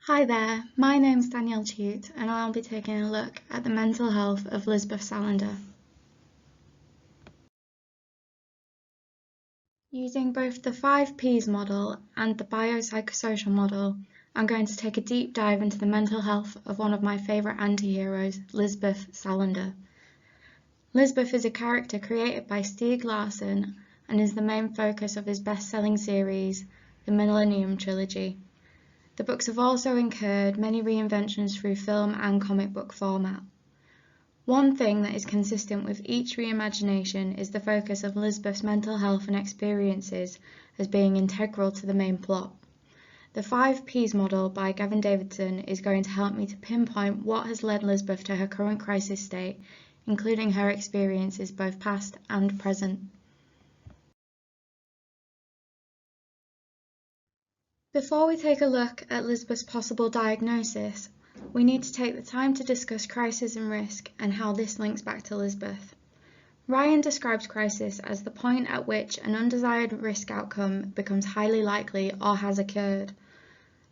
Hi there, my name's Danielle Chute and I'll be taking a look at the mental health of Lisbeth Salander. Using both the 5Ps model and the biopsychosocial model, I'm going to take a deep dive into the mental health of one of my favourite anti-heroes, Lisbeth Salander. Lisbeth is a character created by Stieg Larsson and is the main focus of his best-selling series, the Millennium Trilogy. The books have also incurred many reinventions through film and comic book format. One thing that is consistent with each reimagination is the focus of Lisbeth's mental health and experiences as being integral to the main plot. The 5Ps model by Gavin Davidson is going to help me to pinpoint what has led Lisbeth to her current crisis state, including her experiences both past and present. Before we take a look at Lisbeth's possible diagnosis, we need to take the time to discuss crisis and risk and how this links back to Lisbeth. Ryan describes crisis as the point at which an undesired risk outcome becomes highly likely or has occurred.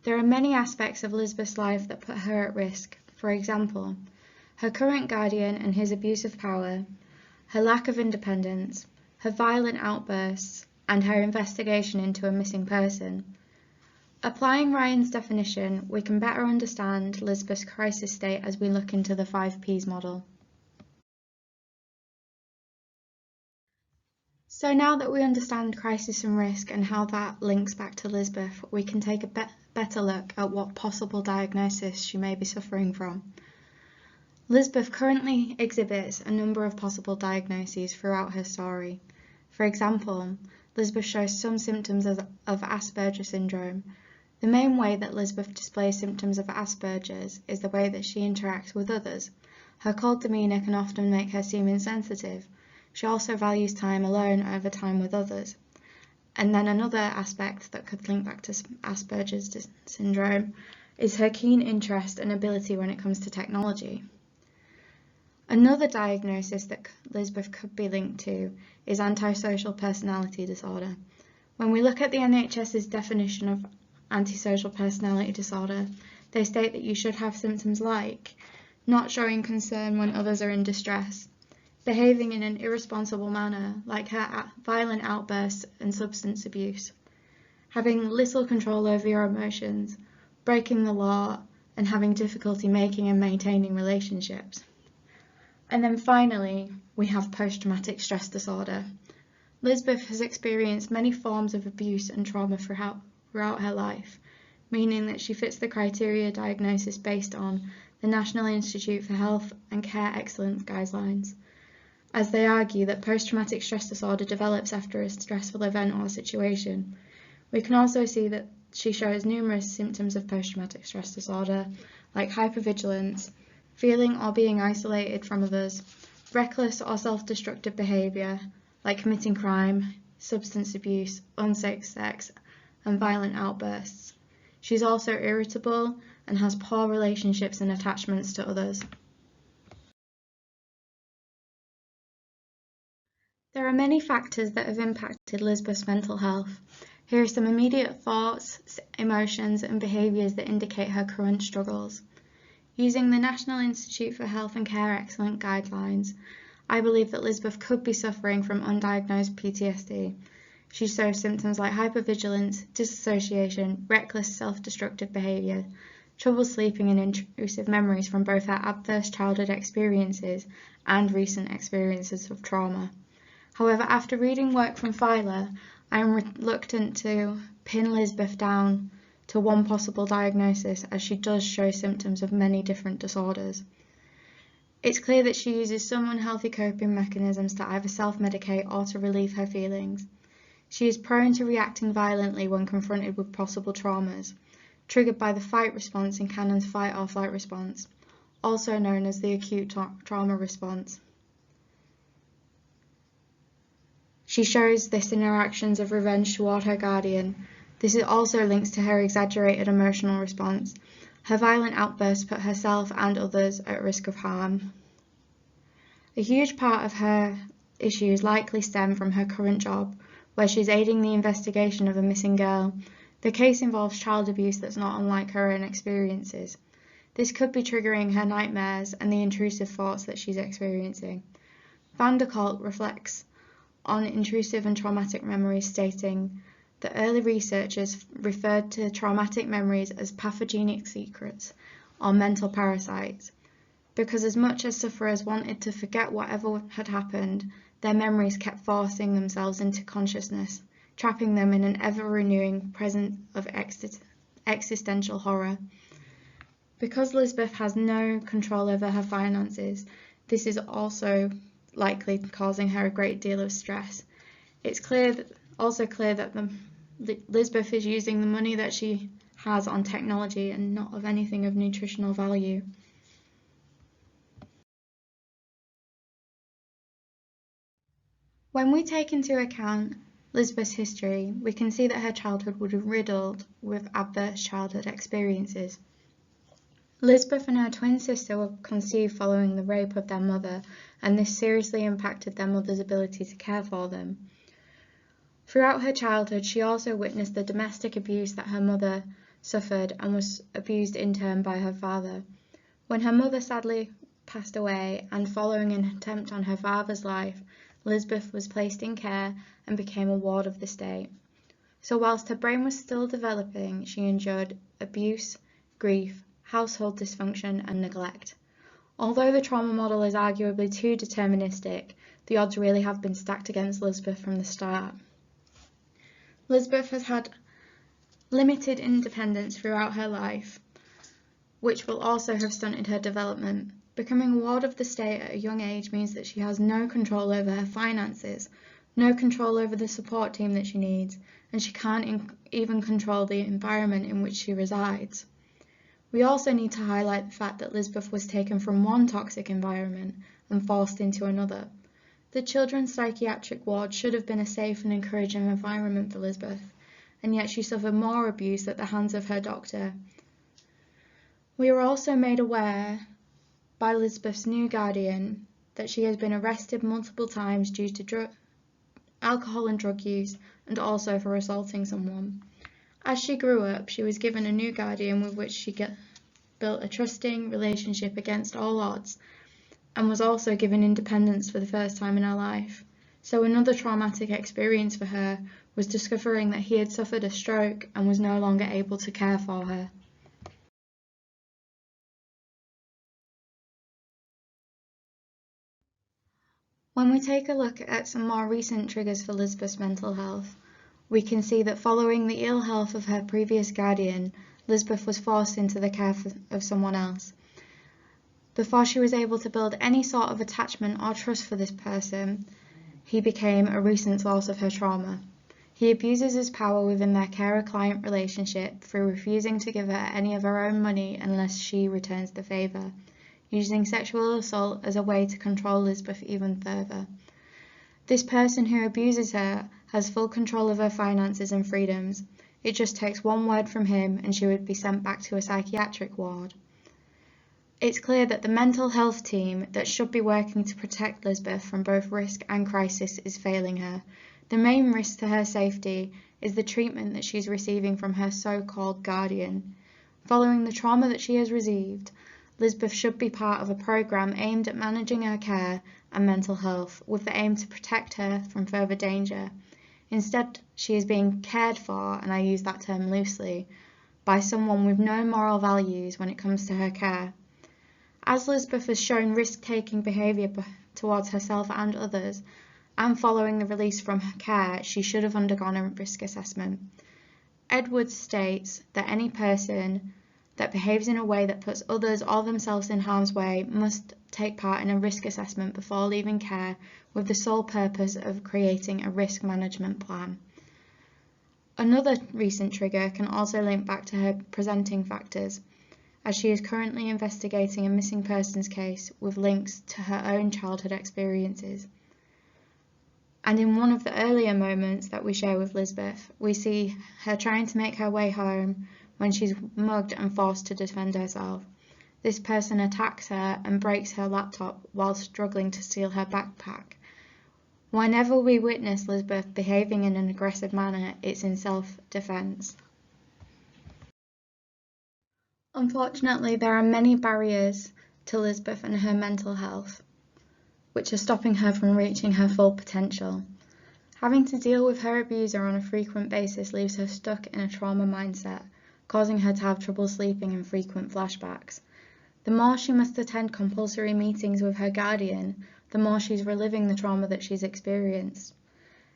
There are many aspects of Lisbeth's life that put her at risk. For example, her current guardian and his abuse of power, her lack of independence, her violent outbursts, and her investigation into a missing person. Applying Ryan's definition, we can better understand Lisbeth's crisis state as we look into the 5Ps model. So now that we understand crisis and risk and how that links back to Lisbeth, we can take a better look at what possible diagnosis she may be suffering from. Lisbeth currently exhibits a number of possible diagnoses throughout her story. For example, Lisbeth shows some symptoms of Asperger's syndrome. The main way that Lisbeth displays symptoms of Asperger's is the way that she interacts with others. Her cold demeanour can often make her seem insensitive. She also values time alone over time with others. And then another aspect that could link back to Asperger's syndrome is her keen interest and ability when it comes to technology. Another diagnosis that Lisbeth could be linked to is antisocial personality disorder. When we look at the NHS's definition of antisocial personality disorder, they state that you should have symptoms like not showing concern when others are in distress, behaving in an irresponsible manner like her violent outbursts and substance abuse, having little control over your emotions, breaking the law, and having difficulty making and maintaining relationships. And then finally, we have post-traumatic stress disorder. Lisbeth has experienced many forms of abuse and trauma throughout her life, meaning that she fits the criteria diagnosis based on the National Institute for Health and Care Excellence guidelines, as they argue that post-traumatic stress disorder develops after a stressful event or situation. We can also see that she shows numerous symptoms of post-traumatic stress disorder, like hypervigilance, feeling or being isolated from others, reckless or self-destructive behaviour, like committing crime, substance abuse, unsafe sex, and violent outbursts. She's also irritable and has poor relationships and attachments to others. There are many factors that have impacted Lisbeth's mental health. Here are some immediate thoughts, emotions, and behaviours that indicate her current struggles. Using the National Institute for Health and Care Excellence guidelines, I believe that Lisbeth could be suffering from undiagnosed PTSD. She shows symptoms like hypervigilance, dissociation, reckless self-destructive behaviour, trouble sleeping and intrusive memories from both her adverse childhood experiences and recent experiences of trauma. However, after reading work from Phyla, I am reluctant to pin Lisbeth down to one possible diagnosis, as she does show symptoms of many different disorders. It's clear that she uses some unhealthy coping mechanisms to either self-medicate or to relieve her feelings. She is prone to reacting violently when confronted with possible traumas, triggered by the fight response in Cannon's fight or flight response, also known as the acute trauma response. She shows this in her actions of revenge toward her guardian. This also links to her exaggerated emotional response. Her violent outbursts put herself and others at risk of harm. A huge part of her issues likely stem from her current job, where she's aiding the investigation of a missing girl. The case involves child abuse that's not unlike her own experiences. This could be triggering her nightmares and the intrusive thoughts that she's experiencing. Van der Kolk reflects on intrusive and traumatic memories, stating that early researchers referred to traumatic memories as pathogenic secrets or mental parasites, because as much as sufferers wanted to forget whatever had happened, their memories kept forcing themselves into consciousness, trapping them in an ever-renewing presence of existential horror. Because Lisbeth has no control over her finances, this is also likely causing her a great deal of stress. It's also clear that Lisbeth is using the money that she has on technology and not of anything of nutritional value. When we take into account Lisbeth's history, we can see that her childhood would have riddled with adverse childhood experiences. Lisbeth and her twin sister were conceived following the rape of their mother, and this seriously impacted their mother's ability to care for them. Throughout her childhood, she also witnessed the domestic abuse that her mother suffered and was abused in turn by her father. When her mother sadly passed away, and following an attempt on her father's life, Lisbeth was placed in care and became a ward of the state. So whilst her brain was still developing, she endured abuse, grief, household dysfunction and neglect. Although the trauma model is arguably too deterministic, the odds really have been stacked against Lisbeth from the start. Lisbeth has had limited independence throughout her life, which will also have stunted her development. Becoming a ward of the state at a young age means that she has no control over her finances, no control over the support team that she needs, and she can't even control the environment in which she resides. We also need to highlight the fact that Lisbeth was taken from one toxic environment and forced into another. The children's psychiatric ward should have been a safe and encouraging environment for Lisbeth, and yet she suffered more abuse at the hands of her doctor. We are also made aware by Lisbeth's new guardian that she has been arrested multiple times due to alcohol and drug use, and also for assaulting someone. As she grew up, she was given a new guardian with which she built a trusting relationship against all odds, and was also given independence for the first time in her life. So another traumatic experience for her was discovering that he had suffered a stroke and was no longer able to care for her. When we take a look at some more recent triggers for Lisbeth's mental health, we can see that following the ill health of her previous guardian, Lisbeth was forced into the care of someone else. Before she was able to build any sort of attachment or trust for this person, he became a recent source of her trauma. He abuses his power within their carer-client relationship through refusing to give her any of her own money unless she returns the favour, using sexual assault as a way to control Lisbeth even further. This person who abuses her has full control of her finances and freedoms. It just takes one word from him and she would be sent back to a psychiatric ward. It's clear that the mental health team that should be working to protect Lisbeth from both risk and crisis is failing her. The main risk to her safety is the treatment that she's receiving from her so-called guardian. Following the trauma that she has received, Lisbeth should be part of a programme aimed at managing her care and mental health, with the aim to protect her from further danger. Instead, she is being cared for, and I use that term loosely, by someone with no moral values when it comes to her care. As Lisbeth has shown risk-taking behaviour towards herself and others, and following the release from her care, she should have undergone a risk assessment. Edwards states that any person that behaves in a way that puts others or themselves in harm's way must take part in a risk assessment before leaving care, with the sole purpose of creating a risk management plan. Another recent trigger can also link back to her presenting factors, as she is currently investigating a missing persons case with links to her own childhood experiences. And in one of the earlier moments that we share with Lisbeth, we see her trying to make her way home when she's mugged and forced to defend herself. This person attacks her and breaks her laptop while struggling to steal her backpack. Whenever we witness Lisbeth behaving in an aggressive manner, it's in self-defense. Unfortunately, there are many barriers to Lisbeth and her mental health, which are stopping her from reaching her full potential. Having to deal with her abuser on a frequent basis leaves her stuck in a trauma mindset, causing her to have trouble sleeping and frequent flashbacks. The more she must attend compulsory meetings with her guardian, the more she's reliving the trauma that she's experienced.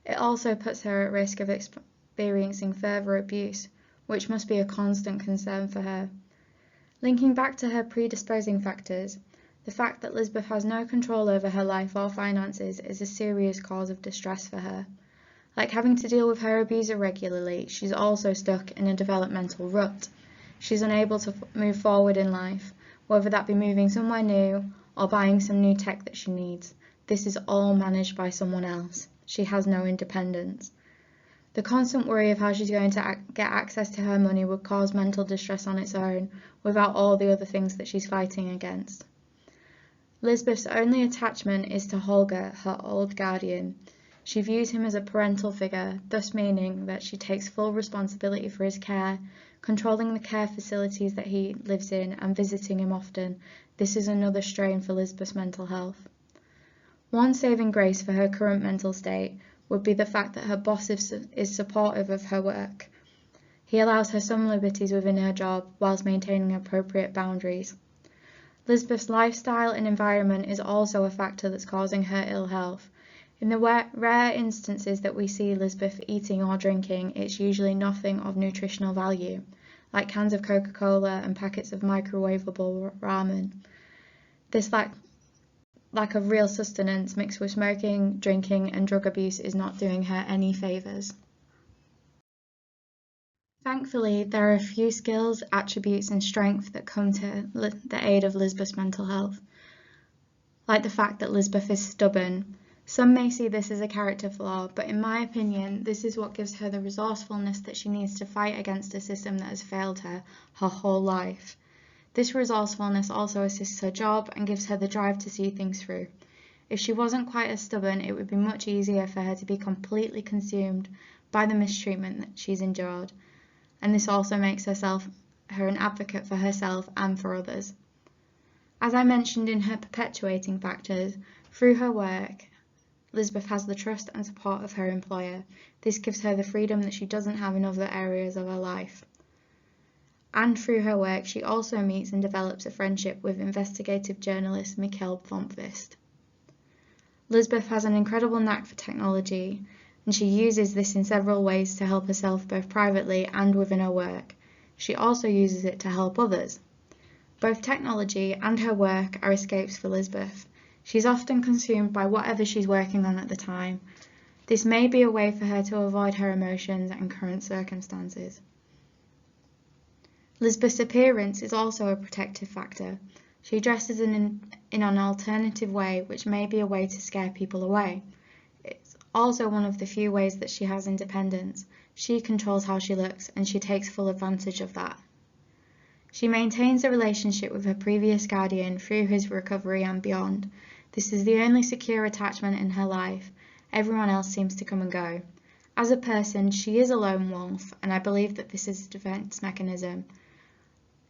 It also puts her at risk of experiencing further abuse, which must be a constant concern for her. Linking back to her predisposing factors, the fact that Lisbeth has no control over her life or finances is a serious cause of distress for her. Like having to deal with her abuser regularly, she's also stuck in a developmental rut. She's unable to move forward in life, whether that be moving somewhere new or buying some new tech that she needs. This is all managed by someone else. She has no independence. The constant worry of how she's going to get access to her money would cause mental distress on its own, without all the other things that she's fighting against. Lisbeth's only attachment is to Holger, her old guardian. She views him as a parental figure, thus meaning that she takes full responsibility for his care, controlling the care facilities that he lives in and visiting him often. This is another strain for Lisbeth's mental health. One saving grace for her current mental state would be the fact that her boss is supportive of her work. He allows her some liberties within her job whilst maintaining appropriate boundaries. Lisbeth's lifestyle and environment is also a factor that's causing her ill health. In the rare instances that we see Lisbeth eating or drinking, it's usually nothing of nutritional value, like cans of Coca-Cola and packets of microwavable ramen. This lack of real sustenance mixed with smoking, drinking and drug abuse is not doing her any favours. Thankfully, there are a few skills, attributes and strengths that come to the aid of Lisbeth's mental health, like the fact that Lisbeth is stubborn. Some may see this as a character flaw, but in my opinion, this is what gives her the resourcefulness that she needs to fight against a system that has failed her whole life. This resourcefulness also assists her job and gives her the drive to see things through. If she wasn't quite as stubborn, it would be much easier for her to be completely consumed by the mistreatment that she's endured, and this also makes her an advocate for herself and for others. As I mentioned in her perpetuating factors, through her work, Lisbeth has the trust and support of her employer. This gives her the freedom that she doesn't have in other areas of her life. And through her work, she also meets and develops a friendship with investigative journalist Mikkel Blomqvist. Lisbeth has an incredible knack for technology, and she uses this in several ways to help herself both privately and within her work. She also uses it to help others. Both technology and her work are escapes for Lisbeth. She's often consumed by whatever she's working on at the time. This may be a way for her to avoid her emotions and current circumstances. Lisbeth's appearance is also a protective factor. She dresses in an alternative way, which may be a way to scare people away. It's also one of the few ways that she has independence. She controls how she looks, and she takes full advantage of that. She maintains a relationship with her previous guardian through his recovery and beyond. This is the only secure attachment in her life. Everyone else seems to come and go. As a person, she is a lone wolf, and I believe that this is a defense mechanism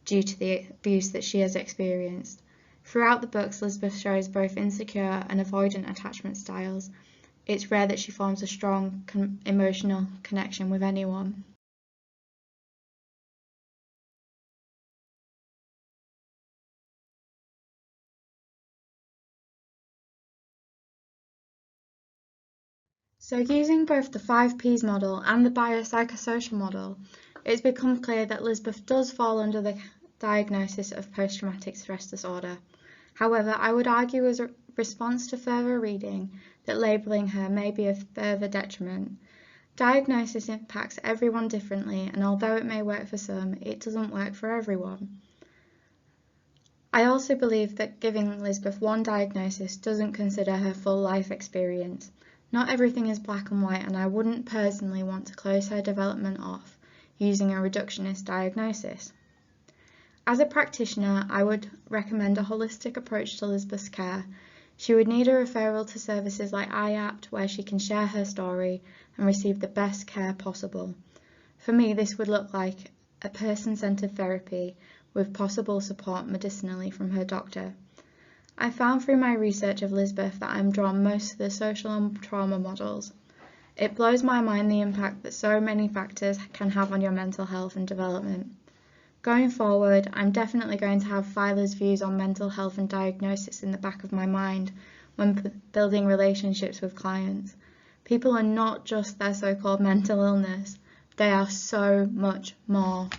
due to the abuse that she has experienced. Throughout the books, Lisbeth shows both insecure and avoidant attachment styles. It's rare that she forms a strong emotional connection with anyone. So using both the 5 Ps model and the biopsychosocial model, it's become clear that Lisbeth does fall under the diagnosis of post-traumatic stress disorder. However, I would argue as a response to further reading that labelling her may be a further detriment. Diagnosis impacts everyone differently, and although it may work for some, it doesn't work for everyone. I also believe that giving Lisbeth one diagnosis doesn't consider her full life experience. Not everything is black and white, and I wouldn't personally want to close her development off using a reductionist diagnosis. As a practitioner, I would recommend a holistic approach to Lisbeth's care. She would need a referral to services like IAPT, where she can share her story and receive the best care possible. For me, this would look like a person-centered therapy with possible support medicinally from her doctor. I found through my research of Lisbeth that I'm drawn most to the social and trauma models. It blows my mind the impact that so many factors can have on your mental health and development. Going forward, I'm definitely going to have Phyla's views on mental health and diagnosis in the back of my mind when building relationships with clients. People are not just their so-called mental illness, they are so much more.